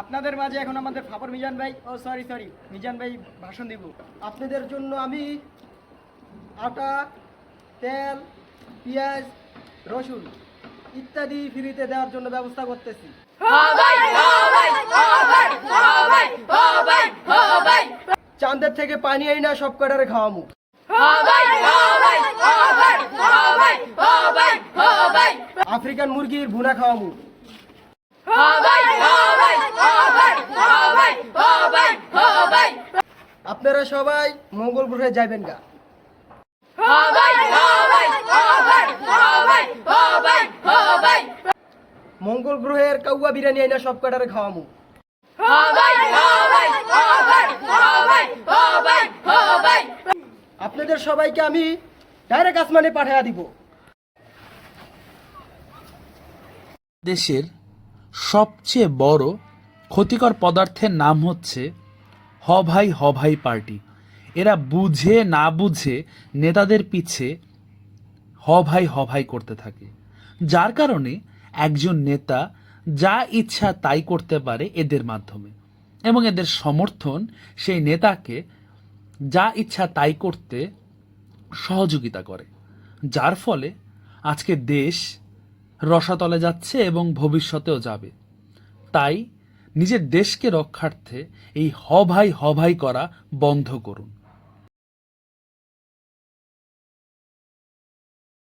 আপনাদের মাঝে এখন আমাদের ফাপর মিজান ভাই সরি মিজান ভাই ভাষণ দিব। আপনাদের জন্য আমি আটা, তেল, পেঁয়াজ, রসুন ইত্যাদি ফ্রিতে দেওয়ার জন্য ব্যবস্থা করতেছি। চাঁদের থেকে পানি আই না সব কটারে খাওয়ামু। আফ্রিকান মুরগির ভুনা খাওয়ামু। আপনারা সবাই মঙ্গল গ্রহে যাবেন গা। মঙ্গল গ্রহের কাউয়া বিরিয়ানি আইনা সব কটারে খাওয়ামু। আপনাদের সবাইকে আমি ডাইরেক্ট আসমানে পাঠিয়ে দিব। দেশের সবচেয়ে বড় ক্ষতিকর পদার্থের নাম হচ্ছে হ ভাই পার্টি। এরা বুঝে না বুঝে নেতাদের পিছে হ ভাই করতে থাকে, যার কারণে একজন নেতা যা ইচ্ছা তাই করতে পারে এদের মাধ্যমে, এবং এদের সমর্থন সেই নেতাকে যা ইচ্ছা তাই করতে সহযোগিতা করে, যার ফলে আজকে দেশ রসাতলে যাচ্ছে এবং ভবিষ্যতেও যাবে। তাই নিজের দেশকে রক্ষার্থে এই হ ভাই করা বন্ধ করুন।